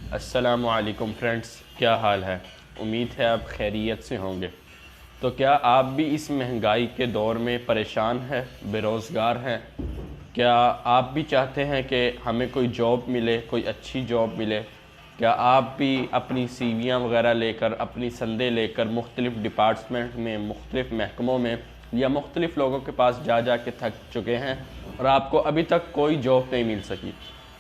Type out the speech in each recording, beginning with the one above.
अस्सलामुअलैकुम फ्रेंड्स, क्या हाल है। उम्मीद है आप खैरियत से होंगे। तो क्या आप भी इस महंगाई के दौर में परेशान हैं, बेरोज़गार हैं? क्या आप भी चाहते हैं कि हमें कोई जॉब मिले, कोई अच्छी जॉब मिले? क्या आप भी अपनी सीवियाँ वगैरह लेकर, अपनी संदें लेकर मुख्तलिफ़ डिपार्टमेंट में, मुख्तलिफ़ महकमों में या मुख्तलिफ़ लोगों के पास जा जा के थक चुके हैं और आपको अभी तक कोई जॉब नहीं मिल सकी?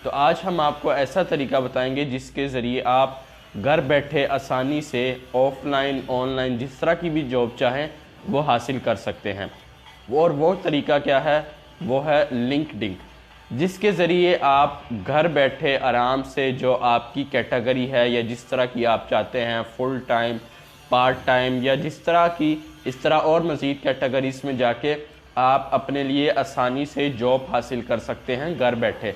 तो आज हम आपको ऐसा तरीका बताएंगे जिसके ज़रिए आप घर बैठे आसानी से ऑफ़लाइन, ऑनलाइन जिस तरह की भी जॉब चाहें वो हासिल कर सकते हैं। और वो तरीका क्या है? वो है लिंक्डइन, जिसके ज़रिए आप घर बैठे आराम से जो आपकी कैटेगरी है या जिस तरह की आप चाहते हैं, फुल टाइम, पार्ट टाइम या जिस तरह की, इस तरह और मज़ीद कैटेगरीज़ में जाके आप अपने लिए आसानी से जॉब हासिल कर सकते हैं घर बैठे,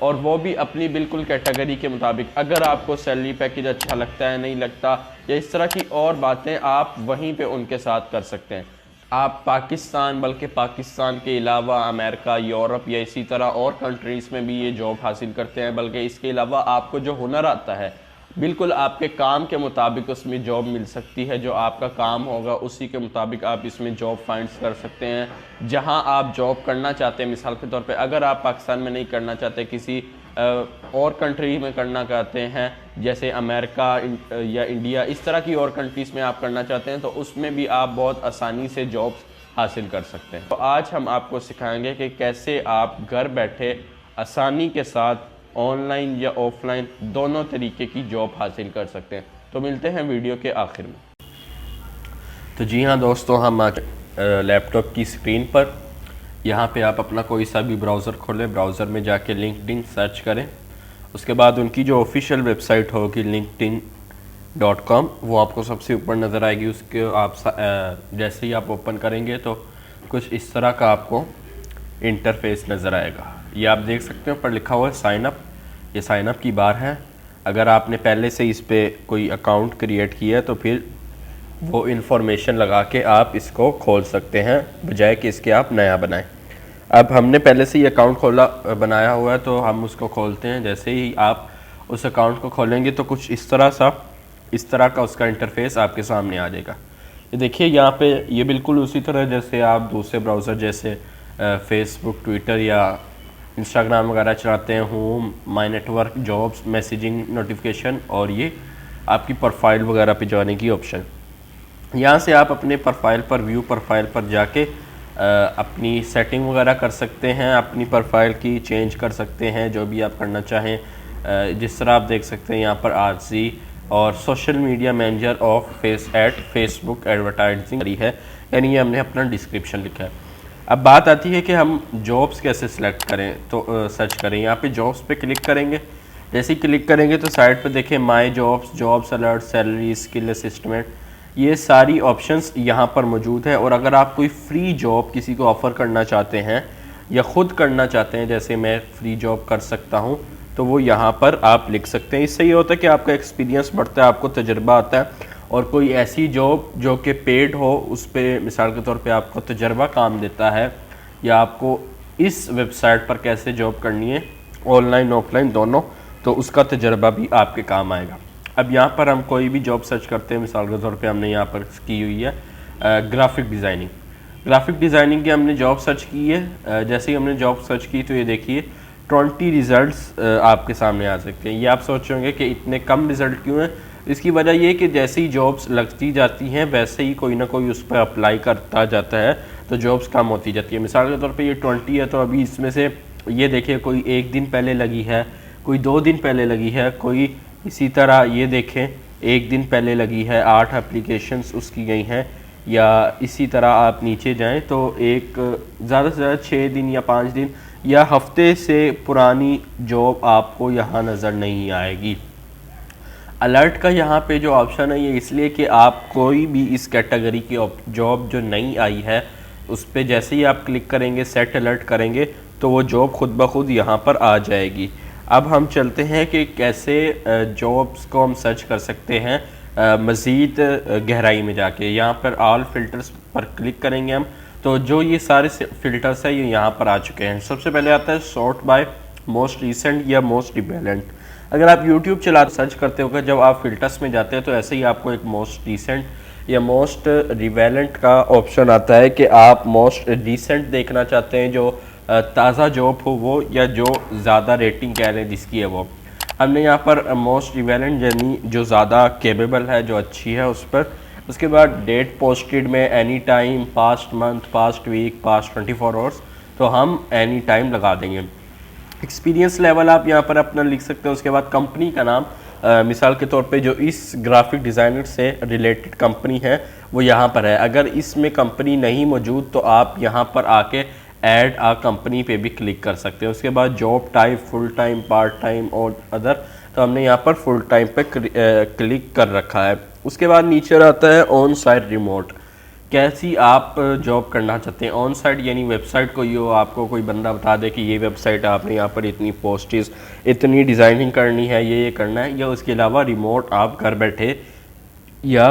और वो भी अपनी बिल्कुल कैटेगरी के मुताबिक। अगर आपको सैलरी पैकेज अच्छा लगता है, नहीं लगता, या इस तरह की और बातें आप वहीं पे उनके साथ कर सकते हैं। आप पाकिस्तान, बल्कि पाकिस्तान के अलावा अमेरिका, यूरोप या इसी तरह और कंट्रीज़ में भी ये जॉब हासिल करते हैं। बल्कि इसके अलावा आपको जो हुनर आता है, बिल्कुल आपके काम के मुताबिक उसमें जॉब मिल सकती है। जो आपका काम होगा उसी के मुताबिक आप इसमें जॉब फाइंड्स कर सकते हैं। जहां आप जॉब करना चाहते हैं, मिसाल के तौर पे अगर आप पाकिस्तान में नहीं करना चाहते, किसी और कंट्री में करना चाहते हैं, जैसे अमेरिका या इंडिया, इस तरह की और कंट्रीज़ में आप करना चाहते हैं, तो उसमें भी आप बहुत आसानी से जॉब्स हासिल कर सकते हैं। तो आज हम आपको सिखाएंगे कि कैसे आप घर बैठे आसानी के साथ ऑनलाइन या ऑफलाइन दोनों तरीके की जॉब हासिल कर सकते हैं। तो मिलते हैं वीडियो के आखिर में। तो जी हाँ दोस्तों, हम आज लैपटॉप की स्क्रीन पर यहाँ पे आप अपना कोई सा भी ब्राउज़र खोलें, ब्राउज़र में जाके लिंक्डइन सर्च करें। उसके बाद उनकी जो ऑफिशियल वेबसाइट होगी linkedin.com, वो आपको सबसे ऊपर नज़र आएगी। उसके आप जैसे ही आप ओपन करेंगे तो कुछ इस तरह का आपको इंटरफेस नज़र आएगा। ये आप देख सकते हैं ऊपर लिखा हुआ है साइन अप। ये साइन अप की बार है। अगर आपने पहले से इस पे कोई अकाउंट क्रिएट किया है तो फिर वो इन्फॉर्मेशन लगा के आप इसको खोल सकते हैं, बजाय कि इसके आप नया बनाएं। अब हमने पहले से ही अकाउंट बनाया हुआ है तो हम उसको खोलते हैं। जैसे ही आप उस अकाउंट को खोलेंगे तो कुछ इस तरह का उसका इंटरफेस आपके सामने आ जाएगा। ये देखिए यहाँ पे, ये बिल्कुल उसी तरह जैसे आप दूसरे ब्राउज़र जैसे फेसबुक, ट्विटर या इंस्टाग्राम वगैरह चलाते हैं, home, my network, jobs, messaging, notification और ये आपकी प्रोफाइल वगैरह पे जाने की ऑप्शन। यहाँ से आप अपने प्रोफाइल पर, व्यू प्रोफाइल पर जाके अपनी सेटिंग वगैरह कर सकते हैं, अपनी प्रोफाइल की चेंज कर सकते हैं, जो भी आप करना चाहें। जिस तरह आप देख सकते हैं यहाँ पर आरजी और social media manager of Facebook advertising है, यानी ये हमने अपना डिस्क्रिप्शन लिखा है। अब बात आती है कि हम जॉब्स कैसे सिलेक्ट करें। तो सर्च करें, यहाँ पे जॉब्स पे क्लिक करेंगे। जैसे ही क्लिक करेंगे तो साइड पे देखें my jobs, jobs alert, salary, skill assessment, ये सारी ऑप्शंस यहाँ पर मौजूद है। और अगर आप कोई फ्री जॉब किसी को ऑफ़र करना चाहते हैं या ख़ुद करना चाहते हैं, जैसे मैं फ्री जॉब कर सकता हूँ, तो वो यहाँ पर आप लिख सकते हैं। इससे ये होता है कि आपका एक्सपीरियंस बढ़ता है, आपको तजुर्बा आता है। और कोई ऐसी जॉब जो कि पेड हो, उस पर मिसाल के तौर पे आपको तजुर्बा काम देता है, या आपको इस वेबसाइट पर कैसे जॉब करनी है, ऑनलाइन ऑफलाइन दोनों, तो उसका तजुर्बा भी आपके काम आएगा। अब यहाँ पर हम कोई भी जॉब सर्च करते हैं, मिसाल के तौर पे हमने यहाँ पर की हुई है ग्राफिक डिज़ाइनिंग की हमने जॉब सर्च की है। जैसे ही हमने जॉब सर्च की तो ये देखिए 20 रिज़ल्ट्स आपके सामने आ सकते हैं। ये आप सोचेंगे कि इतने कम रिज़ल्ट क्यों हैं। इसकी वजह ये कि जैसे ही जॉब्स लगती जाती हैं वैसे ही कोई ना कोई उस पर अप्लाई करता जाता है, तो जॉब्स कम होती जाती है। मिसाल के तौर पे ये 20 है, तो अभी इसमें से ये देखिए कोई 1 दिन पहले लगी है, कोई 2 दिन पहले लगी है, कोई इसी तरह ये देखें 1 दिन पहले लगी है, 8 एप्लीकेशंस उसकी गई हैं। या इसी तरह आप नीचे जाएं तो एक ज़्यादा से ज़्यादा 6 दिन या 5 दिन या हफ्ते से पुरानी जॉब आपको यहाँ नज़र नहीं आएगी। अलर्ट का यहाँ पे जो ऑप्शन है ये इसलिए कि आप कोई भी इस कैटेगरी की जॉब जो नई आई है उस पर जैसे ही आप क्लिक करेंगे, सेट अलर्ट करेंगे, तो वो जॉब खुद ब खुद यहाँ पर आ जाएगी। अब हम चलते हैं कि कैसे जॉब्स को हम सर्च कर सकते हैं मज़ीद गहराई में जाके। यहाँ पर ऑल फिल्टर्स पर क्लिक करेंगे हम, तो जो ये सारे फिल्टर्स हैं ये यहाँ पर आ चुके हैं। सबसे पहले आता है सॉर्ट बाय मोस्ट रिसेंट या मोस्ट रिलेवेंट। अगर आप YouTube चला सर्च करते हो, जब आप फिल्टर्स में जाते हैं तो ऐसे ही आपको एक मोस्ट रिसेंट या मोस्ट रिवेलेंट का ऑप्शन आता है कि आप मोस्ट रिसेंट देखना चाहते हैं, जो ताज़ा जॉब हो वो, या जो ज़्यादा रेटिंग कह रहे हैं जिसकी है वो। हमने यहाँ पर मोस्ट रिवेलेंट यानी जो ज़्यादा केपेबल है, जो अच्छी है, उस पर। उसके बाद डेट पोस्टेड में any time, past month, past week, past 24 hours, तो हम एनी टाइम लगा देंगे। एक्सपीरियंस लेवल आप यहाँ पर अपना लिख सकते हैं। उसके बाद कंपनी का नाम, मिसाल के तौर पे जो इस ग्राफिक डिज़ाइनर से रिलेटेड कंपनी है वो यहाँ पर है। अगर इसमें कंपनी नहीं मौजूद तो आप यहाँ पर आके ऐड आ कंपनी पे भी क्लिक कर सकते हैं। उसके बाद job type, full time, part time और अदर, तो हमने यहाँ पर फुल टाइम पे क्लिक कर रखा है। उसके बाद नीचे आता है ऑन साइट रिमोट, कैसी आप जॉब करना चाहते हैं। ऑन साइट यानी वेबसाइट को यो आपको कोई बंदा बता दे कि ये वेबसाइट आपने यहाँ पर इतनी पोस्टेज, इतनी डिज़ाइनिंग करनी है, ये करना है, या उसके अलावा रिमोट आप घर बैठे, या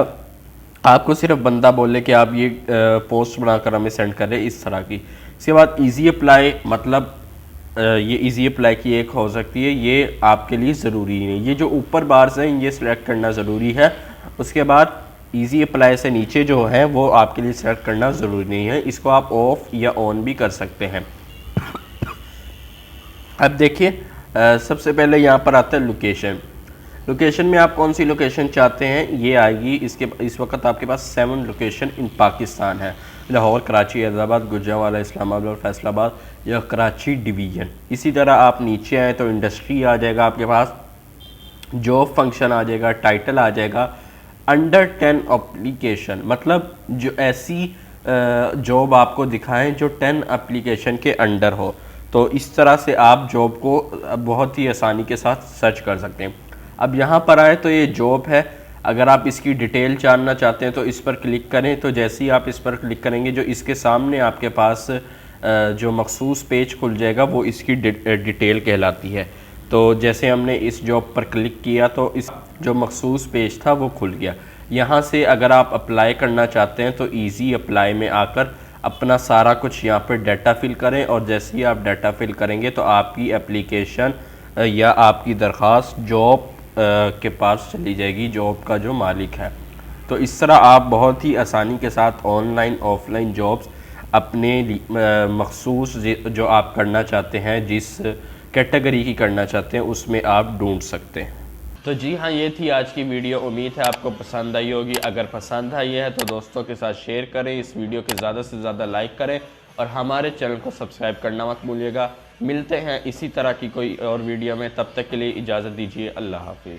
आपको सिर्फ बंदा बोले कि आप ये पोस्ट बनाकर हमें सेंड करें, इस तरह की। इसके बाद इजी अप्लाई, मतलब ये इजी अप्लाई की एक हो सकती है, ये आपके लिए ज़रूरी नहीं। ये जो ऊपर बार्स हैं ये सिलेक्ट करना ज़रूरी है। उसके बाद इजी अप्लाई से नीचे जो है वो आपके लिए सेलेक्ट करना ज़रूरी नहीं है, इसको आप ऑफ या ऑन भी कर सकते हैं। अब देखिए, सबसे पहले यहाँ पर आता है लोकेशन। लोकेशन में आप कौन सी लोकेशन चाहते हैं ये आएगी। इस वक्त आपके पास 7 लोकेशन इन पाकिस्तान है, लाहौर, कराची, हैदराबाद, गुजरांवाला, इस्लामाबाद, फैसलाबाद या कराची डिवीज़न। इसी तरह आप नीचे आए तो इंडस्ट्री आ जाएगा आपके पास, जॉब फंक्शन आ जाएगा, टाइटल आ जाएगा, अंडर 10 एप्लीकेशन, मतलब जो ऐसी जॉब आपको दिखाएं जो 10 एप्लीकेशन के अंडर हो। तो इस तरह से आप जॉब को बहुत ही आसानी के साथ सर्च कर सकते हैं। अब यहाँ पर आए तो ये जॉब है, अगर आप इसकी डिटेल जानना चाहते हैं तो इस पर क्लिक करें। तो जैसे ही आप इस पर क्लिक करेंगे जो इसके सामने आपके पास जो मखसूस पेज खुल जाएगा वो इसकी डिटेल कहलाती है। तो जैसे हमने इस जॉब पर क्लिक किया तो इस जो मखसूस पेज था वो खुल गया। यहाँ से अगर आप अप्लाई करना चाहते हैं तो इजी अप्लाई में आकर अपना सारा कुछ यहाँ पर डाटा फिल करें, और जैसे ही आप डाटा फिल करेंगे तो आपकी एप्लीकेशन या आपकी दरख्वास्त जॉब के पास चली जाएगी, जॉब का जो मालिक है। तो इस तरह आप बहुत ही आसानी के साथ ऑनलाइन ऑफलाइन जॉब्स अपने मखसूस जो आप करना चाहते हैं, जिस कैटेगरी की करना चाहते हैं, उसमें आप ढूंढ सकते हैं। तो जी हाँ, ये थी आज की वीडियो। उम्मीद है आपको पसंद आई होगी। अगर पसंद आई है तो दोस्तों के साथ शेयर करें, इस वीडियो के ज़्यादा से ज़्यादा लाइक करें और हमारे चैनल को सब्सक्राइब करना मत भूलिएगा। मिलते हैं इसी तरह की कोई और वीडियो में, तब तक के लिए इजाज़त दीजिए। अल्लाह हाफिज़।